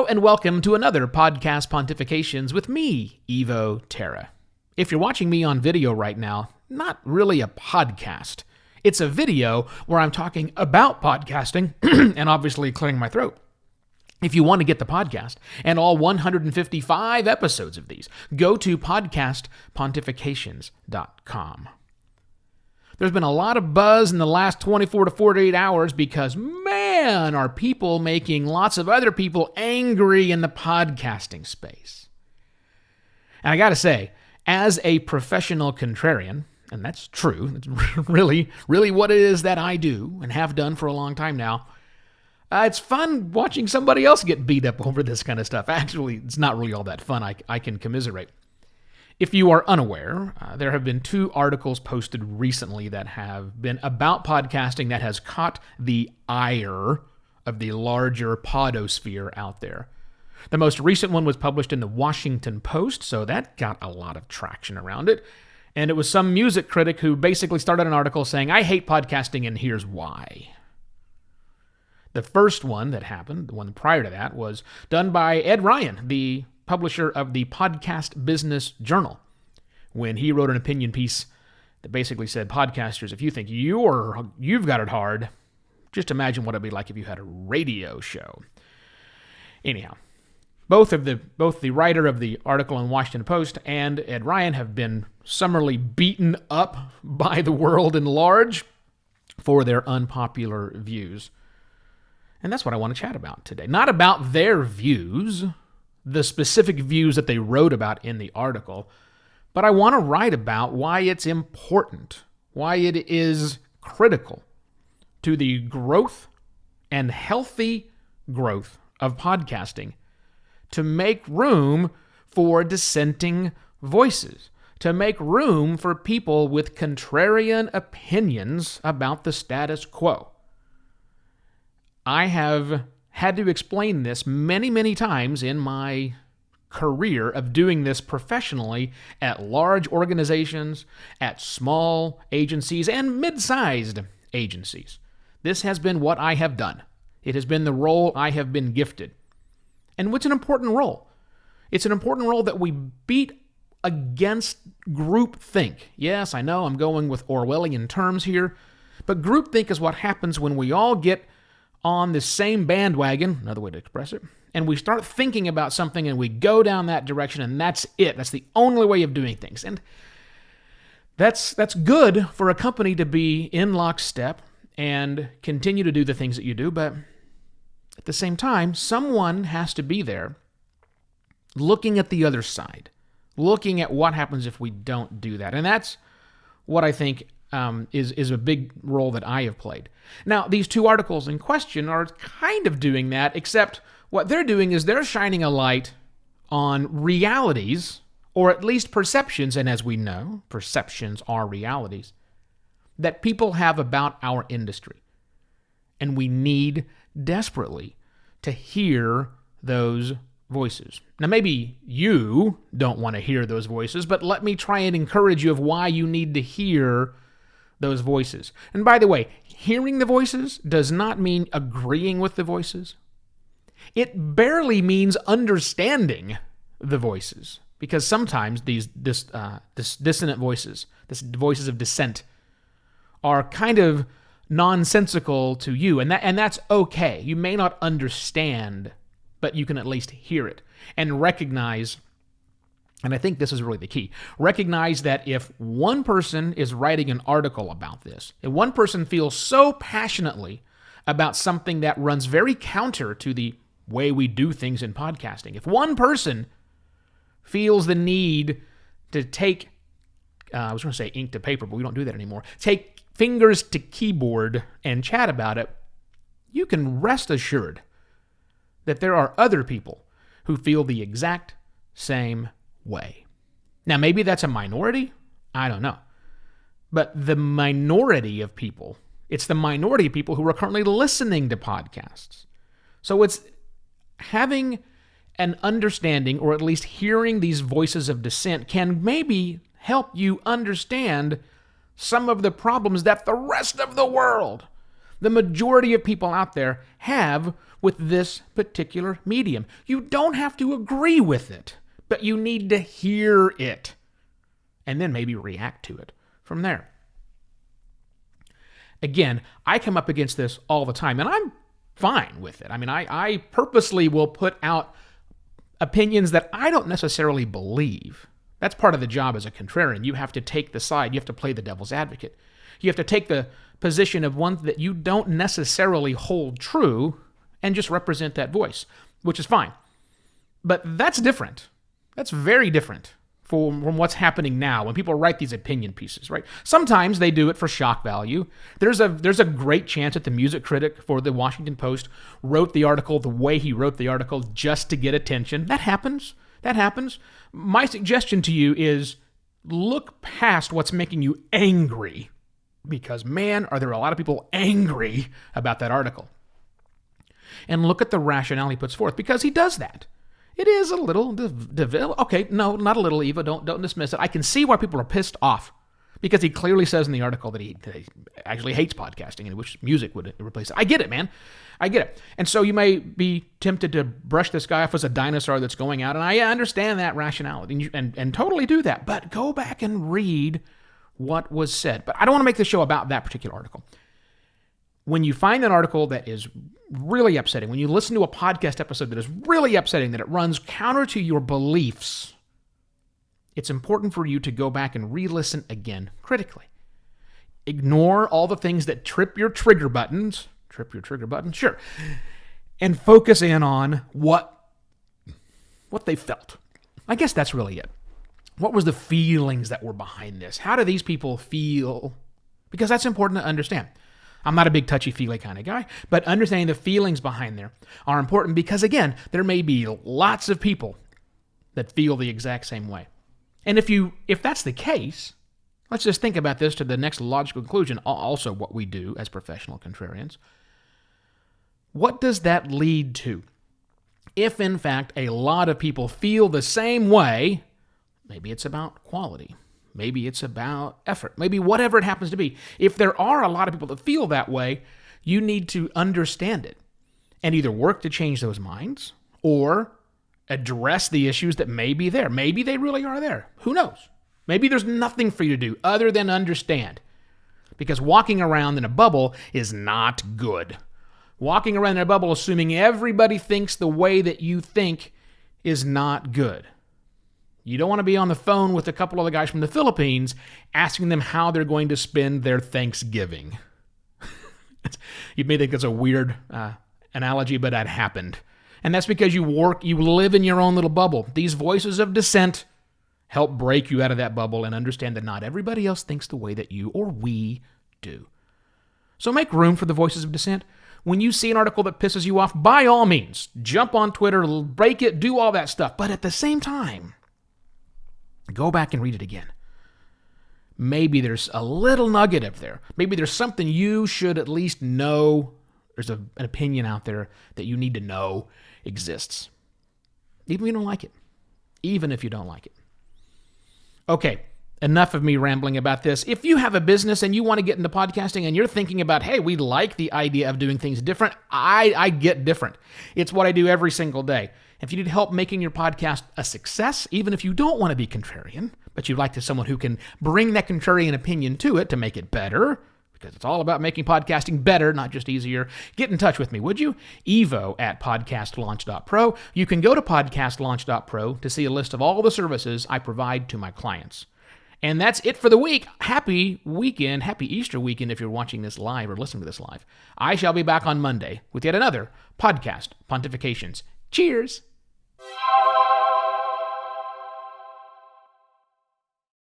and welcome to another Podcast Pontifications with me, Evo Terra. If you're watching me on video right now, not really a podcast. It's a video where I'm talking about podcasting and obviously clearing my throat. If you want to get the podcast and all 155 episodes of these, go to podcastpontifications.com. There's been a lot of buzz in the last 24 to 48 hours because, man, are people making lots of other people angry in the podcasting space. And I gotta say, as a professional contrarian, and that's true, it's really what it is that I do and have done for a long time now, it's fun watching somebody else get beat up over this kind of stuff. Actually, it's not really all that fun. I can commiserate. If you are unaware, there have been 2 articles posted recently that have been about podcasting that has caught the ire of the larger podosphere out there. The most recent one was published in the Washington Post, so that got a lot of traction around it. And it was some music critic who basically started an article saying, "I hate podcasting and here's why." The first one that happened, the one prior to that, was done by Ed Ryan, the publisher of the Podcast Business Journal, when he wrote an opinion piece that basically said, podcasters, if you think you've got it hard, just imagine what it'd be like if you had a radio show. Anyhow, both the writer of the article in Washington Post and Ed Ryan have been summarily beaten up by the world in large for their unpopular views. And that's what I want to chat about today. Not about their views, the specific views that they wrote about in the article, but I want to write about why it's important, why it is critical to the growth and healthy growth of podcasting to make room for dissenting voices, to make room for people with contrarian opinions about the status quo. I have had to explain this many times in my career of doing this professionally at large organizations, at small agencies, and mid-sized agencies. This has been what I have done. It has been the role I have been gifted. And what's an important role? It's an important role that we beat against groupthink. Yes, I know I'm going with Orwellian terms here, but groupthink is what happens when we all get on the same bandwagon, another way to express it, and we start thinking about something and we go down that direction and that's it. That's the only way of doing things. And that's good for a company to be in lockstep and continue to do the things that you do, but at the same time, someone has to be there looking at the other side, looking at what happens if we don't do that. And that's what I think is a big role that I have played. Now, these 2 articles in question are kind of doing that, except what they're doing is they're shining a light on realities, or at least perceptions, and as we know, perceptions are realities, that people have about our industry. And we need desperately to hear those voices. Now, maybe you don't want to hear those voices, but let me try and encourage you of why you need to hear those voices. And by the way, hearing the voices does not mean agreeing with the voices. It barely means understanding the voices, because sometimes these dissonant voices, voices of dissent, are kind of nonsensical to you, and that's okay. You may not understand, but you can at least hear it and recognize. And I think this is really the key. Recognize that if one person is writing an article about this, if one person feels so passionately about something that runs very counter to the way we do things in podcasting, if one person feels the need to take, I was going to say ink to paper, but we don't do that anymore, take fingers to keyboard and chat about it, you can rest assured that there are other people who feel the exact same way. Now, maybe that's a minority. I don't know. But the minority of people, it's the minority of people who are currently listening to podcasts. So it's having an understanding, or at least hearing these voices of dissent, can maybe help you understand some of the problems that the rest of the world, the majority of people out there have with this particular medium. You don't have to agree with it, but you need to hear it and then maybe react to it from there. Again, I come up against this all the time, and I'm fine with it. I mean, I purposely will put out opinions that I don't necessarily believe. That's part of the job as a contrarian. You have to take the side. You have to play the devil's advocate. You have to take the position of one that you don't necessarily hold true and just represent that voice, which is fine. But that's different. That's very different from what's happening now when people write these opinion pieces, right? Sometimes they do it for shock value. There's a great chance that the music critic for the Washington Post wrote the article the way he wrote the article just to get attention. That happens. That happens. My suggestion to you is look past what's making you angry, because, man, are there a lot of people angry about that article. And look at the rationale he puts forth, because he does that. It is a little, okay, no, not a little, Eva, don't dismiss it. I can see why people are pissed off, because he clearly says in the article that he actually hates podcasting and wish music would replace it. I get it, man. I get it. And so you may be tempted to brush this guy off as a dinosaur that's going out, and I understand that rationality and totally do that, but go back and read what was said. But I don't want to make this show about that particular article. When you find an article that is really upsetting, when you listen to a podcast episode that is really upsetting, that it runs counter to your beliefs, it's important for you to go back and re-listen again critically. Ignore all the things that trip your trigger buttons. Trip your trigger button? Sure. And focus in on what they felt. I guess that's really it. What was the feelings that were behind this? How do these people feel? Because that's important to understand. I'm not a big touchy-feely kind of guy, but understanding the feelings behind there are important because, again, there may be lots of people that feel the exact same way. And if that's the case, let's just think about this to the next logical conclusion, also what we do as professional contrarians. What does that lead to? If, in fact, a lot of people feel the same way, maybe it's about quality. Maybe it's about effort. Maybe whatever it happens to be. If there are a lot of people that feel that way, you need to understand it and either work to change those minds or address the issues that may be there. Maybe they really are there. Who knows? Maybe there's nothing for you to do other than understand, because walking around in a bubble is not good. Walking around in a bubble assuming everybody thinks the way that you think is not good. You don't want to be on the phone with a couple of the guys from the Philippines asking them how they're going to spend their Thanksgiving. You may think it's a weird analogy, but that happened. And that's because you live in your own little bubble. These voices of dissent help break you out of that bubble and understand that not everybody else thinks the way that you or we do. So make room for the voices of dissent. When you see an article that pisses you off, by all means, jump on Twitter, break it, do all that stuff. But at the same time, go back and read it again. Maybe there's a little nugget up there. Maybe there's something you should at least know. There's an opinion out there that you need to know exists. Even if you don't like it. Even if you don't like it. Okay, enough of me rambling about this. If you have a business and you want to get into podcasting and you're thinking about, hey, we like the idea of doing things different, I get different. It's what I do every single day. If you need help making your podcast a success, even if you don't want to be contrarian, but you'd like to someone who can bring that contrarian opinion to it to make it better, because it's all about making podcasting better, not just easier, get in touch with me, would you? evo@podcastlaunch.pro. You can go to podcastlaunch.pro to see a list of all the services I provide to my clients. And that's it for the week. Happy weekend. Happy Easter weekend if you're watching this live or listening to this live. I shall be back on Monday with yet another podcast pontifications. Cheers.